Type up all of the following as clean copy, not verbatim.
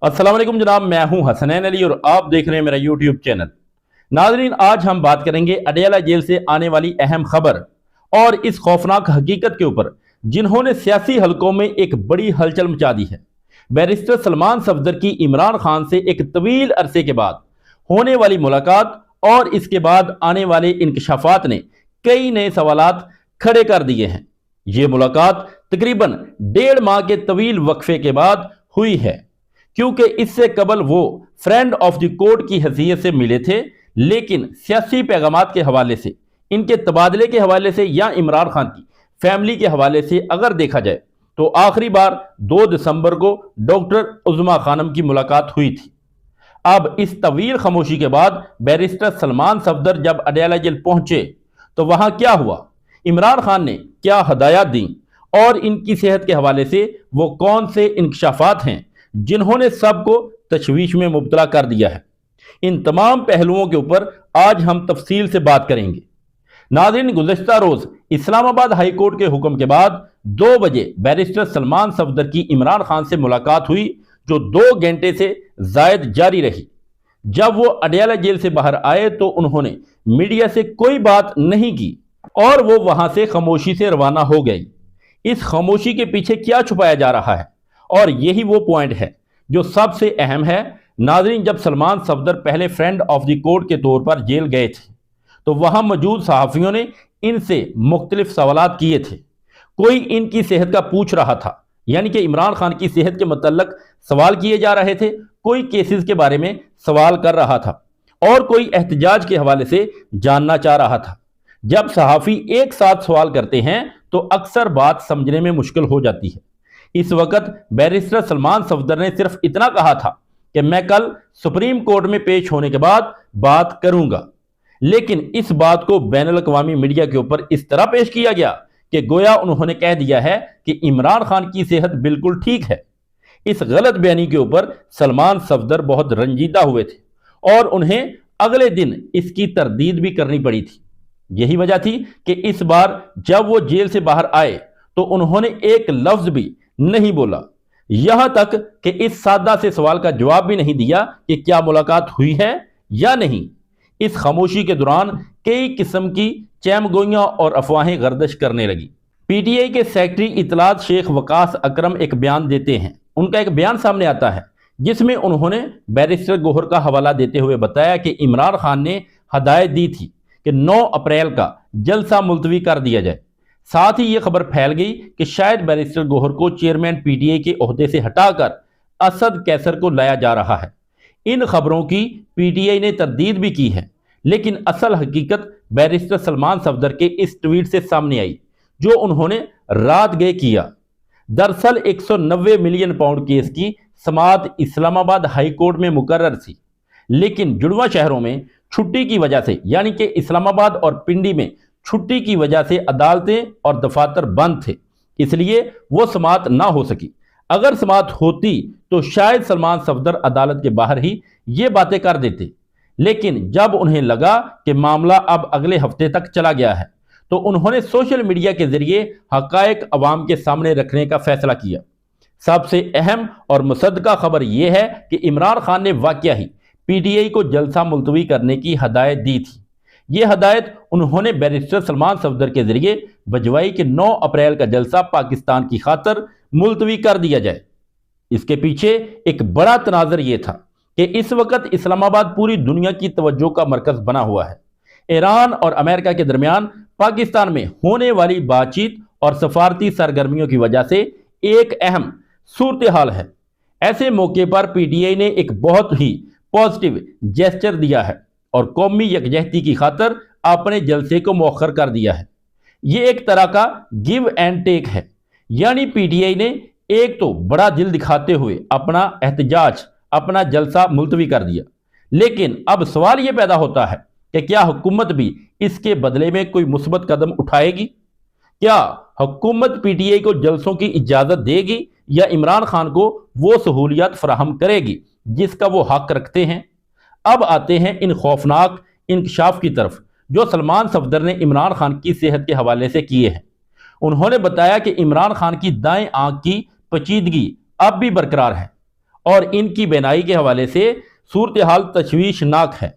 अस्सलाम वालेकुम जनाब, मैं हूं हसनैन अली और आप देख रहे हैं मेरा यूट्यूब चैनल। नाजरीन, आज हम बात करेंगे अडयाला जेल से आने वाली अहम खबर और इस खौफनाक हकीकत के ऊपर जिन्होंने सियासी हलकों में एक बड़ी हलचल मचा दी है। बैरिस्टर सलमान सफदर की इमरान खान से एक तवील अरसे के बाद होने वाली मुलाकात और इसके बाद आने वाले इंकशाफात ने कई नए सवालात खड़े कर दिए हैं। ये मुलाकात तकरीबन 1.5 माह के तवील वक्फे के बाद हुई है, क्योंकि इससे कबल वो फ्रेंड ऑफ द कोर्ट की हैसियत से मिले थे, लेकिन सियासी पैगामात के हवाले से, इनके तबादले के हवाले से या इमरान खान की फैमिली के हवाले से अगर देखा जाए तो आखिरी बार 2 दिसंबर को डॉक्टर उज़्मा खानम की मुलाकात हुई थी। अब इस तवील खामोशी के बाद बैरिस्टर सलमान सफदर जब अडयाला जेल पहुंचे तो वहां क्या हुआ, इमरान खान ने क्या हदायत दी और इनकी सेहत के हवाले से वो कौन से इंकशाफात हैं जिन्होंने सबको तशवीश में मुब्तला कर दिया है। इन तमाम पहलुओं के ऊपर आज हम तफसील से बात करेंगे। नाज़रीन, गुज़श्ता रोज़ इस्लामाबाद हाई कोर्ट के हुक्म के बाद 2 बजे बैरिस्टर सलमान सफदर की इमरान खान से मुलाकात हुई, जो 2 घंटे से ज़ायद जारी रही। जब वो अडयाला जेल से बाहर आए तो उन्होंने मीडिया से कोई बात नहीं की और वो वहां से खामोशी से रवाना हो गई। इस खामोशी के पीछे क्या छुपाया जा रहा है, और यही वो पॉइंट है जो सबसे अहम है। नाज़रीन, जब सलमान सफदर पहले फ्रेंड ऑफ द कोर्ट के तौर पर जेल गए थे तो वहां मौजूद सहाफ़ियों ने इनसे मुख्तलिफ सवालात किए थे। कोई इनकी सेहत का पूछ रहा था, यानी कि इमरान खान की सेहत के मतलब सवाल किए जा रहे थे, कोई केसेस के बारे में सवाल कर रहा था और कोई एहतजाज के हवाले से जानना चाह रहा था। जब सहाफ़ी एक साथ सवाल करते हैं तो अक्सर बात समझने में मुश्किल हो जाती है। इस वक्त बैरिस्टर सलमान सफदर ने सिर्फ इतना कहा था कि मैं कल सुप्रीम कोर्ट में पेश होने के बाद बात करूंगा, लेकिन इस बात को बैनुल अक़वामी मीडिया के ऊपर इस तरह पेश किया गया कि गोया उन्होंने कह दिया है कि इमरान खान की सेहत बिल्कुल ठीक है। इस गलत बयानी के ऊपर सलमान सफदर बहुत रंजीदा हुए थे और उन्हें अगले दिन इसकी तरदीद भी करनी पड़ी थी। यही वजह थी कि इस बार जब वो जेल से बाहर आए तो उन्होंने एक लफ्ज भी नहीं बोला, यहां तक कि इस सादा से सवाल का जवाब भी नहीं दिया कि क्या मुलाकात हुई है या नहीं। इस खामोशी के दौरान कई किस्म की चैमगोइयां और अफवाहें गर्दिश करने लगी। पीटीआई के सेक्रेटरी इतलात शेख वकास अकरम एक बयान देते हैं। उनका एक बयान सामने आता है जिसमें उन्होंने बैरिस्टर गोहर का हवाला देते हुए बताया कि इमरान खान ने हदायत दी थी कि 9 अप्रैल का जलसा मुलतवी कर दिया जाए। साथ ही यह खबर फैल गई कि शायद बैरिस्टर गोहर को चेयरमैन पीटीआई के ओहदे से हटाकर असद कैसर को लाया जा रहा है। इन खबरों की पीटीआई ने तरदीद भी की है, लेकिन असल हकीकत बैरिस्टर सलमान सफदर के इस ट्वीट से सामने आई जो उन्होंने रात गए किया। दरअसल 190 मिलियन पाउंड केस की समाअत इस्लामाबाद हाई कोर्ट में मुकर्रर थी, लेकिन जुड़वा शहरों में छुट्टी की वजह से, यानी कि इस्लामाबाद और पिंडी में छुट्टी की वजह से अदालतें और दफातर बंद थे, इसलिए वो समाअत ना हो सकी। अगर समाअत होती तो शायद सलमान सफदर अदालत के बाहर ही ये बातें कर देते, लेकिन जब उन्हें लगा कि मामला अब अगले हफ्ते तक चला गया है तो उन्होंने सोशल मीडिया के जरिए हकायक अवाम के सामने रखने का फैसला किया। सबसे अहम और मुसद्दका खबर यह है कि इमरान खान ने वाकया ही पीटीआई को जलसा मुलतवी करने की हदायत दी थी। ये हदायत उन्होंने बैरिस्टर सलमान सफदर के जरिए भिजवाई कि 9 अप्रैल का जलसा पाकिस्तान की खातर मुलतवी कर दिया जाए। इसके पीछे एक बड़ा तनाज़र यह था कि इस वक्त इस्लामाबाद पूरी दुनिया की तवज्जो का मरकज बना हुआ है। ईरान और अमेरिका के दरमियान पाकिस्तान में होने वाली बातचीत और सफारती सरगर्मियों की वजह से एक अहम सूरत हाल है। ऐसे मौके पर पीटीआई ने एक बहुत ही पॉजिटिव जेस्चर दिया है और कौमी यकजहती की खातर अपने जलसे को मौखर कर दिया है। ये एक तरह का गिव एंड टेक है, यानी पीटीआई ने एक तो बड़ा दिल दिखाते हुए अपना एहतजाज, अपना जलसा मुलतवी कर दिया, लेकिन अब सवाल ये पैदा होता है कि क्या हुकूमत भी इसके बदले में कोई मुस्बत कदम उठाएगी? क्या हुकूमत पीटीआई को जलसों की इजाज़त देगी या इमरान खान को वो सहूलियत फराहम करेगी जिसका वो हक रखते हैं? अब आते हैं इन खौफनाक इंकशाफ की तरफ जो सलमान सफदर ने इमरान खान की सेहत के हवाले से किए हैं। उन्होंने बताया कि इमरान खान की दाएं आंख की पेचीदगी अब भी बरकरार है اور ان کی بینائی کے حوالے سے صورتحال تشویشناک ہے۔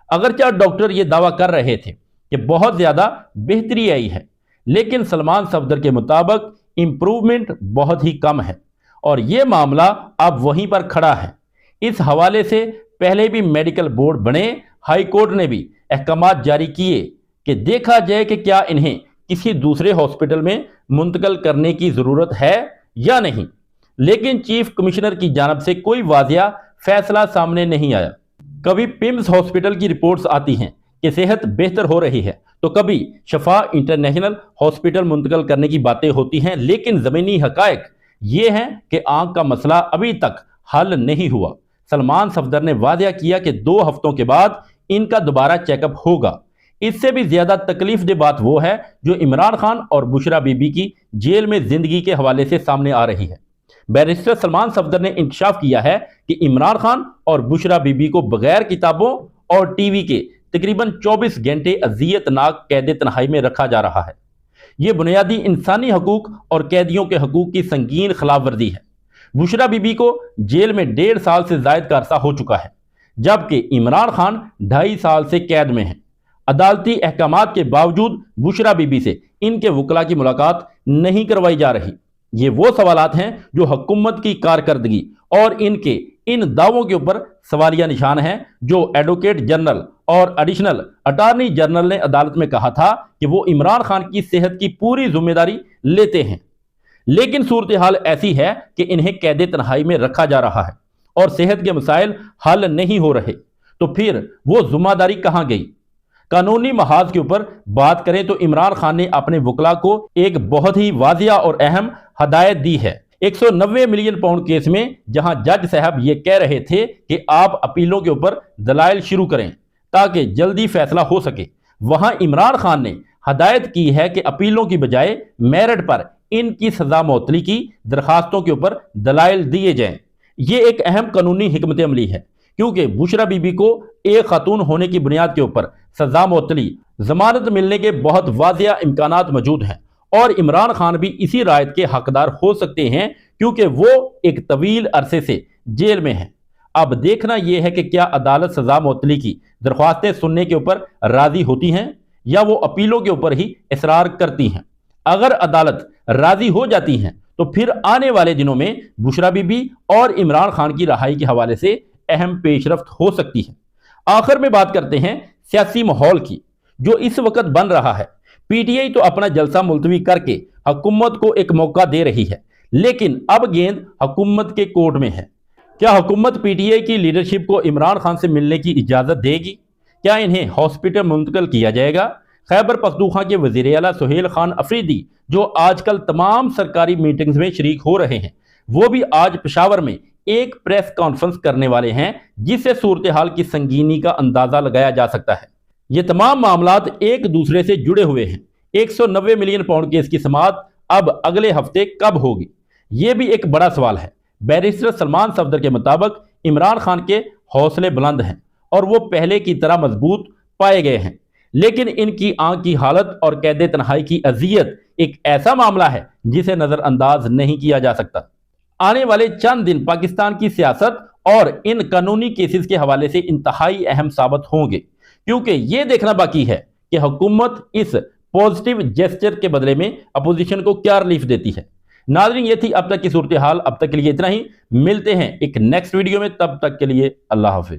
اگرچہ ڈاکٹر یہ دعویٰ کر رہے تھے کہ بہت زیادہ بہتری آئی ہے، لیکن سلمان صفدر کے مطابق امپروومنٹ بہت ہی کم ہے، اور یہ معاملہ اب وہیں پر کھڑا ہے۔ اس حوالے سے پہلے بھی میڈیکل بورڈ بنے، ہائی کورٹ نے بھی احکامات جاری کیے کہ دیکھا جائے کہ کیا انہیں کسی دوسرے ہاسپٹل میں منتقل کرنے کی ضرورت ہے یا نہیں، لیکن چیف کمشنر کی جانب سے کوئی واضح فیصلہ سامنے نہیں آیا۔ کبھی پیمز ہاسپٹل کی رپورٹس آتی ہیں کہ صحت بہتر ہو رہی ہے، تو کبھی شفا انٹرنیشنل ہاسپٹل منتقل کرنے کی باتیں ہوتی ہیں، لیکن زمینی حقائق یہ ہیں کہ آنکھ کا مسئلہ ابھی تک حل نہیں ہوا۔ سلمان صفدر نے واضح کیا کہ 2 ہفتوں کے بعد ان کا دوبارہ چیک اپ ہوگا۔ اس سے بھی زیادہ تکلیف دہ بات وہ ہے جو عمران خان اور بشرا بی بی کی جیل میں زندگی کے حوالے سے سامنے آ رہی ہے۔ بیرسٹر سلمان صفدر نے انکشاف کیا ہے کہ عمران خان اور بشرا بی بی کو بغیر کتابوں اور ٹی وی کے تقریباً 24 گھنٹے اذیت ناک قید تنہائی میں رکھا جا رہا ہے۔ یہ بنیادی انسانی حقوق اور قیدیوں کے حقوق کی سنگین خلاف ورزی ہے۔ بشرا بی بی کو جیل میں 1.5 سال سے زائد کا عرصہ ہو چکا ہے، جبکہ عمران خان 2.5 سال سے قید میں ہیں۔ عدالتی احکامات کے باوجود بشرا بی بی سے ان کے وکلاء کی ملاقات نہیں کروائی جا رہی۔ یہ وہ سوالات ہیں جو حکومت کی کارکردگی اور ان کے ان دعووں کے اوپر سوالیہ نشان ہیں، جو ایڈوکیٹ جنرل اور ایڈیشنل اٹارنی جنرل نے عدالت میں کہا تھا کہ وہ عمران خان کی صحت کی پوری ذمہ داری لیتے ہیں، لیکن صورتحال ایسی ہے کہ انہیں قید تنہائی میں رکھا جا رہا ہے اور صحت کے مسائل حل نہیں ہو رہے، تو پھر وہ ذمہ داری کہاں گئی؟ قانونی محاذ کے اوپر بات کریں تو عمران خان نے اپنے وکلاء کو ایک بہت ہی واضح اور اہم ہدایت دی ہے۔ 190 ملین پاؤنڈ کیس میں جہاں جج صاحب یہ کہہ رہے تھے کہ آپ اپیلوں کے اوپر دلائل شروع کریں تاکہ جلدی فیصلہ ہو سکے، وہاں عمران خان نے ہدایت کی ہے کہ اپیلوں کی بجائے میرٹ پر ان کی سزا معطلی کی درخواستوں کے اوپر دلائل دیے جائیں۔ یہ ایک اہم قانونی حکمت عملی ہے، کیونکہ بشرا بی بی کو ایک خاتون ہونے کی بنیاد کے اوپر سزا معطلی، ضمانت ملنے کے بہت واضح امکانات موجود ہیں، اور عمران خان بھی اسی رعایت کے حقدار ہو سکتے ہیں کیونکہ وہ ایک طویل عرصے سے جیل میں ہیں۔ اب دیکھنا یہ ہے کہ کیا عدالت سزا معطلی کی درخواستیں سننے کے اوپر راضی ہوتی ہیں یا وہ اپیلوں کے اوپر ہی اصرار کرتی ہیں۔ اگر عدالت راضی ہو جاتی ہیں تو پھر آنے والے دنوں میں بشرا بی بی اور عمران خان کی رہائی کے حوالے سے اہم پیش رفت ہو سکتی ہے۔ آخر میں بات کرتے ہیں سیاسی ماحول کی جو اس وقت بن رہا ہے۔ پی ٹی آئی تو اپنا جلسہ ملتوی کر کے حکومت کو ایک موقع دے رہی ہے، لیکن اب گیند حکومت کے کورٹ میں ہے۔ کیا حکومت پی ٹی آئی کی لیڈرشپ کو عمران خان سے ملنے کی اجازت دے گی؟ کیا انہیں ہاسپٹل منتقل کیا جائے گا؟ خیبر پختونخوا کے وزیر اعلیٰ سہیل خان افریدی، جو آج کل تمام سرکاری میٹنگز میں شریک ہو رہے ہیں، وہ بھی آج پشاور میں ایک پریس کانفرنس کرنے والے ہیں، جس سے صورتحال کی سنگینی کا اندازہ لگایا جا سکتا ہے۔ یہ تمام معاملات ایک دوسرے سے جڑے ہوئے ہیں۔ 190 ملین پاؤنڈ کیس کی سماعت اب اگلے ہفتے کب ہوگی؟ یہ بھی ایک بڑا سوال ہے۔ بیرسٹر سلمان صفدر کے مطابق عمران خان کے حوصلے بلند ہیں اور وہ پہلے کی طرح مضبوط پائے گئے ہیں، لیکن ان کی آنکھ کی حالت اور قید تنہائی کی اذیت ایک ایسا معاملہ ہے جسے نظر انداز نہیں کیا جا سکتا۔ آنے والے چند دن پاکستان کی سیاست اور ان قانونی کیسز کے حوالے سے انتہائی اہم ثابت ہوں گے، کیونکہ یہ دیکھنا باقی ہے کہ حکومت اس پوزیٹیو جیسچر کے بدلے میں اپوزیشن کو کیا ریلیف دیتی ہے۔ ناظرین، یہ تھی اب تک کی صورتحال۔ اب تک کے لیے اتنا ہی، ملتے ہیں ایک نیکسٹ ویڈیو میں، تب تک کے لیے اللہ حافظ۔